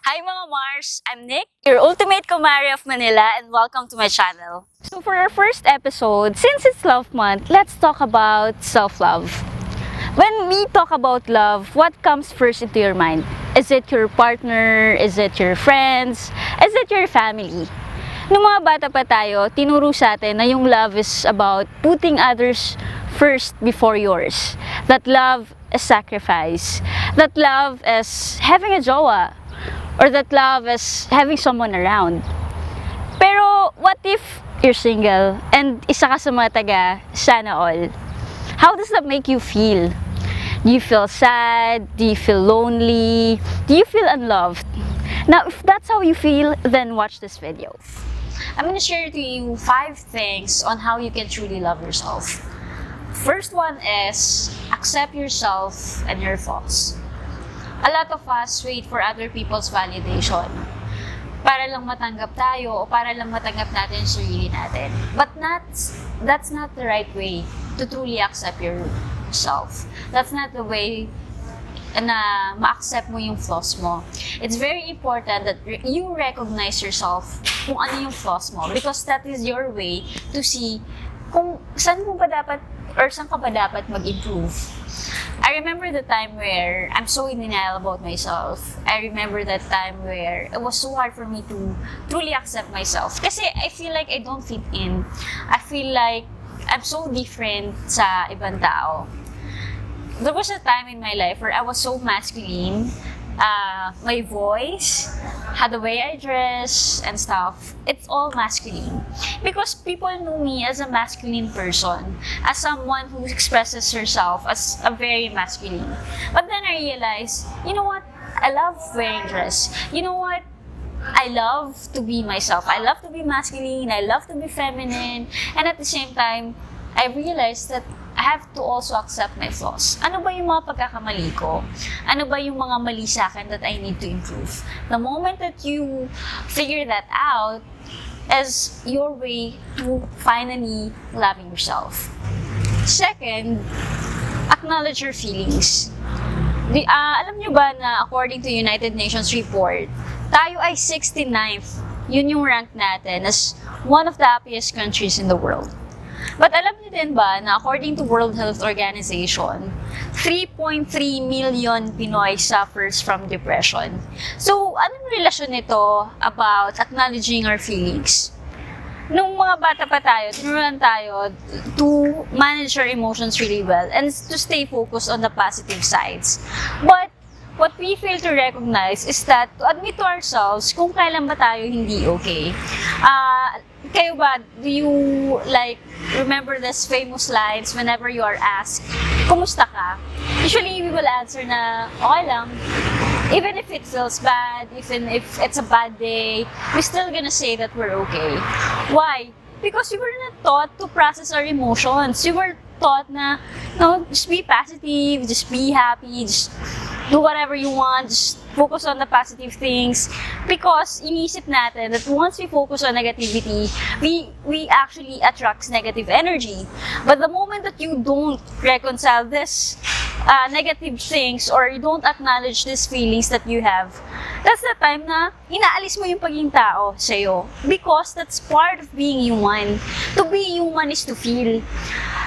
Hi mga Mars! I'm Nick, your ultimate kumare of Manila, and welcome to my channel. So for our first episode, since it's Love Month, let's talk about self-love. When we talk about love, what comes first into your mind? Is it your partner? Is it your friends? Is it your family? Nung mga bata pa tayo, tinuro sa atin na yung love is about putting others first before yours. That love is sacrifice. That love is having a JOWA. Or that love is having someone around. Pero what if you're single and isa ka sa mga taga sana all? How does that make you feel? Do you feel sad? Do you feel lonely? Do you feel unloved? Now, if that's how you feel, then watch this video. I'm gonna share to you 5 things on how you can truly love yourself. First one is accept yourself and your flaws. A lot of us wait for other people's validation para lang matanggap tayo o para lang matanggap natin yung sarili natin. But that's not the right way to truly accept yourself. That's not the way na ma-accept mo yung flaws mo. It's very important that you recognize yourself kung ano yung flaws mo because that is your way to see kung saan mo ba dapat or saan ka ba dapat mag-improve. I remember the time where I'm so in denial about myself. I remember that time where it was so hard for me to truly accept myself. Kasi I feel like I don't fit in. I feel like I'm so different sa ibang tao. There was a time in my life where I was so masculine. My voice, the way I dress and stuff, it's all masculine. Because people know me as a masculine person, as someone who expresses herself as a very masculine. But then I realized, you know what? I love wearing dress. You know what? I love to be myself. I love to be masculine. I love to be feminine. And at the same time, I realized that I have to also accept my flaws. Ano ba yung mga pagkakamali ko? Ano ba yung mga mali sa akin that I need to improve? The moment that you figure that out is your way to finally loving yourself. Second, acknowledge your feelings. Alam nyo ba na according to United Nations report, tayo ay 69th. Yun yung rank natin as one of the happiest countries in the world. But alam niyo din ba na according to World Health Organization, 3.3 million Pinoy suffers from depression. So, anong relasyon nito about acknowledging our feelings? Nung mga bata pa tayo, tinuruan tayo to manage our emotions really well and to stay focused on the positive sides. But what we fail to recognize is that to admit to ourselves kung kailan ba tayo hindi okay. Kayo ba, do you remember this famous lines whenever you are asked, kumusta ka? Usually, we will answer na, okay lang. Even if it feels bad, even if it's a bad day, we're still gonna say that we're okay. Why? Because we were not taught to process our emotions. We were taught na, no, just be positive, just be happy, just do whatever you want, just focus on the positive things. Because inisip natin that once we focus on negativity, we actually attract negative energy. But the moment that you don't reconcile this negative things or you don't acknowledge these feelings that you have, that's the time na inaalis mo yung pagiging tao sa'yo. Because that's part of being human. To be human is to feel.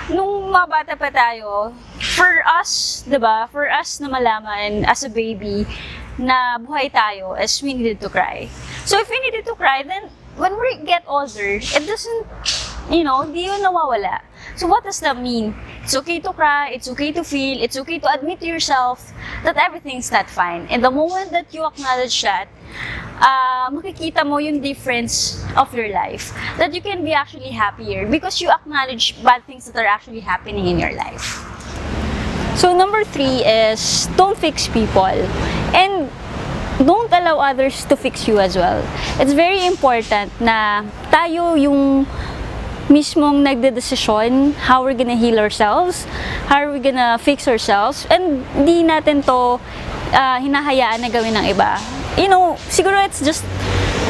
Nung mga bata pa tayo, for us, diba, for us na malaman as a baby na buhay tayo is we needed to cry. So if we needed to cry, then when we get older, it doesn't, di yun nawawala. So what does that mean? It's okay to cry, it's okay to feel, it's okay to admit to yourself that everything's not fine. And the moment that you acknowledge that, makikita mo yung difference of your life. That you can be actually happier because you acknowledge bad things that are actually happening in your life. So number 3 is don't fix people. And don't allow others to fix you as well. It's very important na tayo yung mismong nagdedesisyon how we're gonna heal ourselves, how we're gonna fix ourselves, and di natin to hinahayaan na gawin ng iba. Siguro it's just,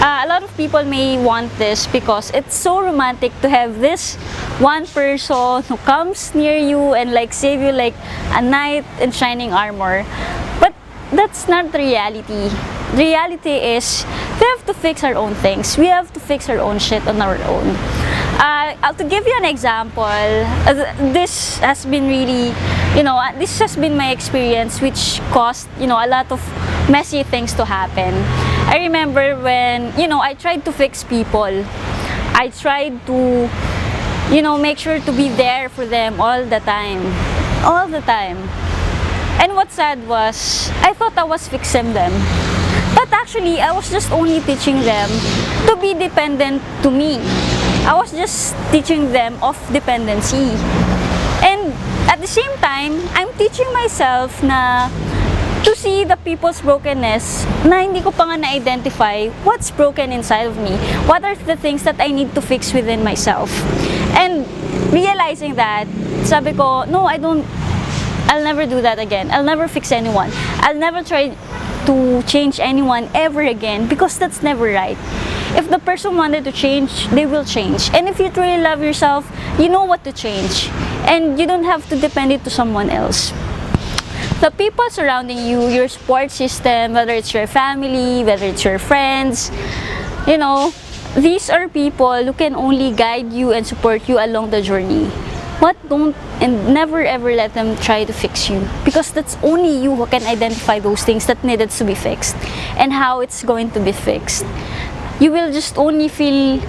a lot of people may want this because it's so romantic to have this one person who comes near you and save you like a knight in shining armor. But that's not the reality. reality is, we have to fix our own things. We have to fix our own shit on our own. To give you an example, this has been really, this has been my experience, which caused, a lot of messy things to happen. I remember when, I tried to fix people. I tried to, make sure to be there for them all the time. All the time. And what's sad was, I thought I was fixing them. But actually, I was just only teaching them to be dependent to me. I was just teaching them of dependency. And at the same time, I'm teaching myself na to see the people's brokenness na hindi ko pa nga na-identify what's broken inside of me. What are the things that I need to fix within myself? And realizing that, sabi ko, no, I'll never do that again. I'll never fix anyone. I'll never try to change anyone ever again, because that's never right. If the person wanted to change, they will change. And if you truly love yourself, you know what to change. And you don't have to depend it to someone else. The people surrounding you, your support system, whether it's your family, whether it's your friends, these are people who can only guide you and support you along the journey. But don't and never ever let them try to fix you, because that's only you who can identify those things that needed to be fixed and how it's going to be fixed. You will just only feel,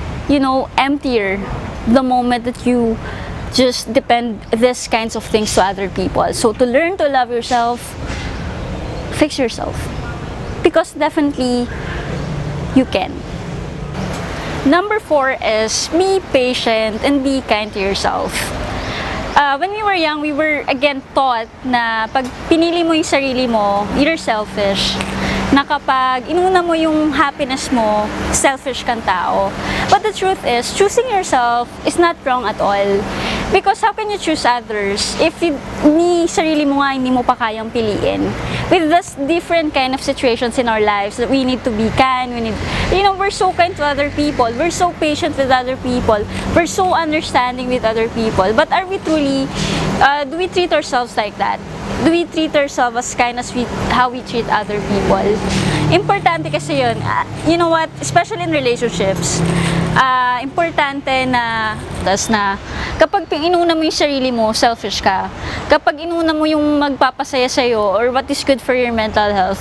emptier the moment that you just depend these kinds of things to other people. So to learn to love yourself, fix yourself, because definitely you can. Number 4 is be patient and be kind to yourself. When we were young, we were again taught na pag pinili mo yung sarili mo, you're selfish. Na kapag inuna mo yung happiness mo, selfish kang tao. But the truth is, choosing yourself is not wrong at all. Because how can you choose others if sarili mo nga hindi mo pa kayang piliin? With this different kind of situations in our lives that we need to be kind, we're so kind to other people, we're so patient with other people, we're so understanding with other people. But are we truly, do we treat ourselves like that? Do we treat ourselves as kind as how we treat other people? Importante kasi yun. You know what? Especially in relationships, importante na kapag inuna mo yung sarili mo, selfish ka. Kapag inuna mo yung magpapasaya sa'yo or what is good for your mental health,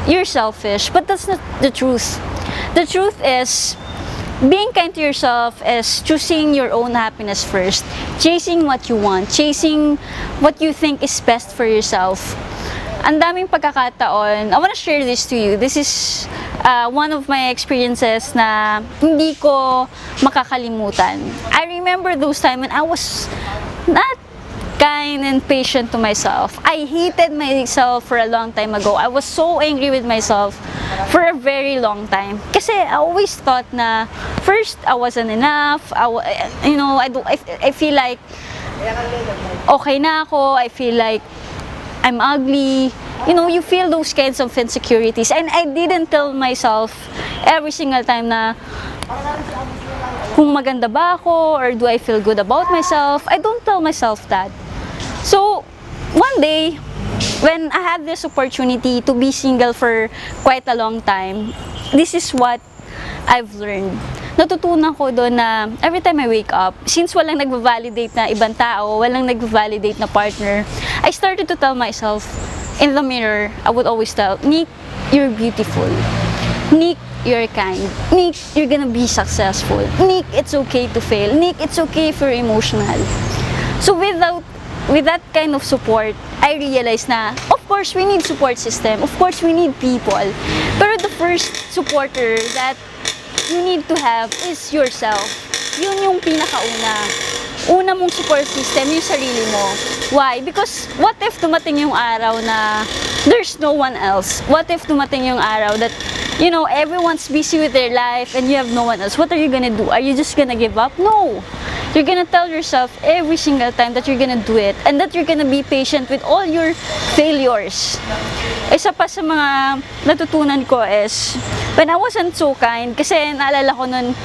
you're selfish. But that's not the truth. The truth is, being kind to yourself is choosing your own happiness first, chasing what you want, chasing what you think is best for yourself. Ang daming pagkakataon, I want to share this to you. This is one of my experiences na hindi ko makakalimutan. I remember those times when I was not kind and patient to myself. I hated myself for a long time ago. I was so angry with myself for a very long time. Kasi I always thought na first I wasn't enough. I feel like okay na ako. I feel like I'm ugly. You feel those kinds of insecurities. And I didn't tell myself every single time na kung maganda ba ako or do I feel good about myself. I don't tell myself that. So, one day, when I had this opportunity to be single for quite a long time, this is what I've learned. Natutunan ko doon na every time I wake up, since walang nagva-validate na ibang tao, walang nagva-validate na partner, I started to tell myself in the mirror, I would always tell, Nick, you're beautiful. Nick, you're kind. Nick, you're gonna be successful. Nick, it's okay to fail. Nick, it's okay if you're emotional. So with that kind of support, I realized na, of course, we need support system. Of course, we need people. Pero the first supporter that you need to have is yourself. Yun yung pinakauna. Una mong support system, yung sarili mo. Why? Because what if dumating yung araw na there's no one else? What if dumating yung araw that, everyone's busy with their life and you have no one else? What are you gonna do? Are you just gonna give up? No! You're gonna tell yourself every single time that you're gonna do it and that you're gonna be patient with all your failures. Isa pa sa mga natutunan ko is, when I wasn't so kind, kasi naalala ko nun,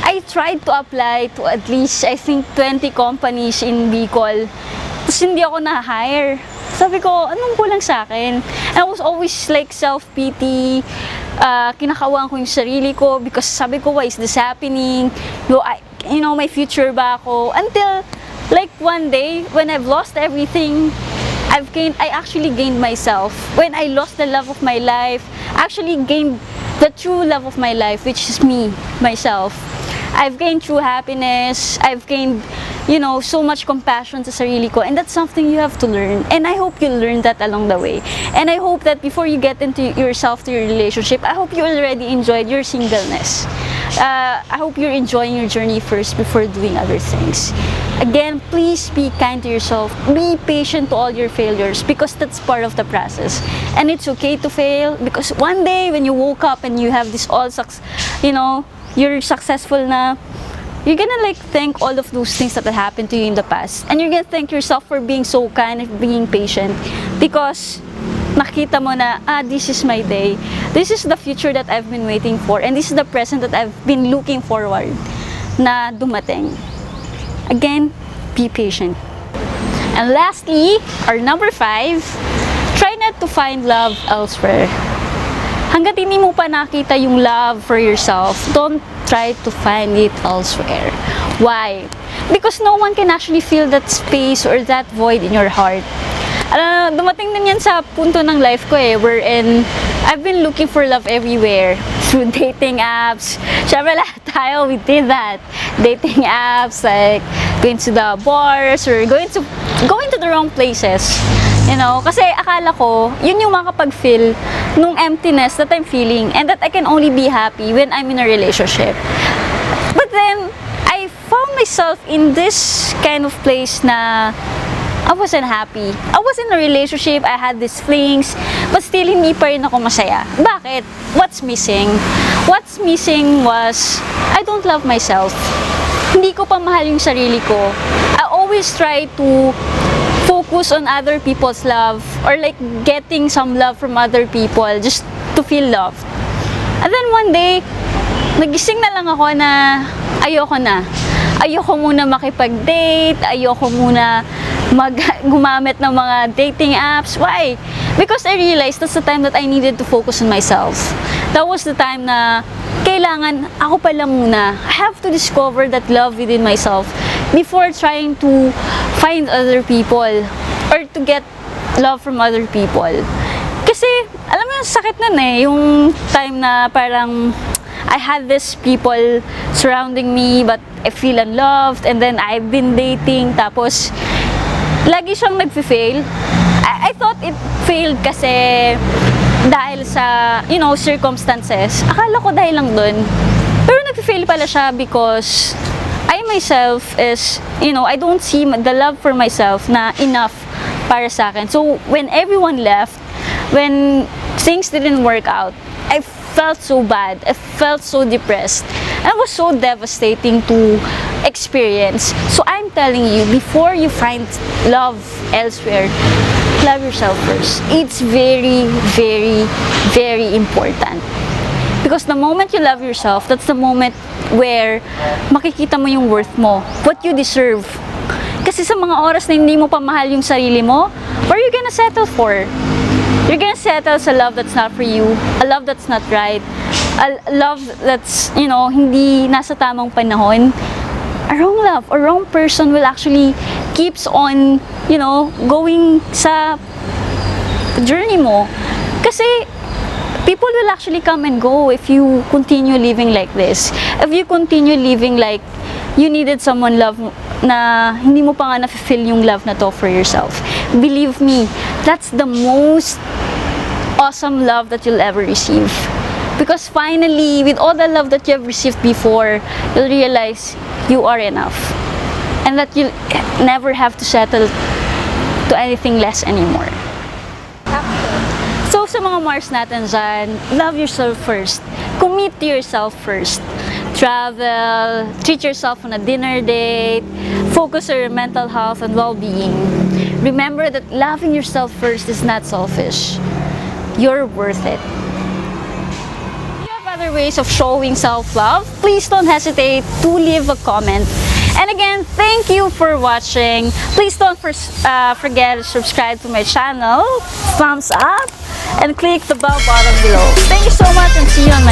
I tried to apply to at least, I think, 20 companies in Bicol. Tapos hindi ako na-hire. Sabi ko, anong kulang sa akin? And I was always like self-pity, kinakawang ko yung sarili ko because sabi ko, why is this happening? My future ba ako? Until, like, one day, when I've lost everything, I actually gained myself. When I lost the love of my life, I actually gained the true love of my life, which is me, myself. I've gained true happiness. I've gained, so much compassion sa sarili ko. And that's something you have to learn. And I hope you learn that along the way. And I hope that before you get into yourself, to your relationship, I hope you already enjoyed your singleness. I hope you're enjoying your journey first before doing other things. Again, please be kind to yourself. Be patient to all your failures because that's part of the process. And it's okay to fail because one day when you woke up and you have this you're successful na, you're gonna like thank all of those things that happened to you in the past. And you're gonna thank yourself for being so kind and being patient because nakita mo na, this is my day. This is the future that I've been waiting for. And this is the present that I've been looking forward na dumating. Again, be patient. And lastly, our number 5, try not to find love elsewhere. Hanggat hindi mo pa nakita yung love for yourself, don't try to find it elsewhere. Why? Because no one can actually fill that space or that void in your heart. Dumating din yan sa punto ng life ko wherein I've been looking for love everywhere through dating apps. Syempre lahat tayo, we did that. Dating apps, like going to the bars or going to the wrong places. Kasi akala ko, yun yung makapag-fill nung emptiness that I'm feeling and that I can only be happy when I'm in a relationship. But then, I found myself in this kind of place na I wasn't happy. I was in a relationship, I had these flings, but still hindi pa rin ako masaya. Bakit? What's missing? What's missing was, I don't love myself. Hindi ko pa mahal yung sarili ko. I always try to focus on other people's love or like getting some love from other people just to feel loved. And then one day, nagising na lang ako na ayoko na. Ayoko muna makipag-date, ayoko muna gumamit ng mga dating apps. Why? Because I realized that's the time that I needed to focus on myself. That was the time na kailangan ako pala muna. I have to discover that love within myself before trying to find other people or to get love from other people. Kasi, alam mo yung sakit nun yung time na parang I had these people surrounding me but I feel unloved and then I've been dating tapos lagi siyang nag-fail. I thought it failed kasi dahil sa, circumstances. Akala ko dahil lang dun. Pero nag-fail pala siya because I myself is, I don't see the love for myself na enough para sa akin. So, when everyone left, when things didn't work out, I felt so bad. I felt so depressed. And it was so devastating to experience. So, I'm telling you, before you find love elsewhere, love yourself first. It's very, very, very important. Because the moment you love yourself, that's the moment where makikita mo yung worth mo, what you deserve. Kasi sa mga oras na hindi mo pa mahal yung sarili mo, what are you gonna settle for? You're gonna settle sa love that's not for you, a love that's not right, a love that's, hindi nasa tamang panahon. A wrong love, a wrong person will actually keeps on, going sa journey mo. Kasi people will actually come and go if you continue living like this. If you continue living like you needed someone love na hindi mo pa nga na-fulfill yung love na to for yourself. Believe me, that's the most awesome love that you'll ever receive. Because finally, with all the love that you have received before, you'll realize you are enough. And that you'll never have to settle to anything less anymore. So, sa mga Mars natin dyan, love yourself first. Commit to yourself first. Travel, treat yourself on a dinner date, focus on your mental health and well-being. Remember that loving yourself first is not selfish. You're worth it. If you have other ways of showing self-love, please don't hesitate to leave a comment. And again, thank you for watching. Please don't forget to subscribe to my channel. Thumbs up. and click the bell button below. Thank you so much and see you on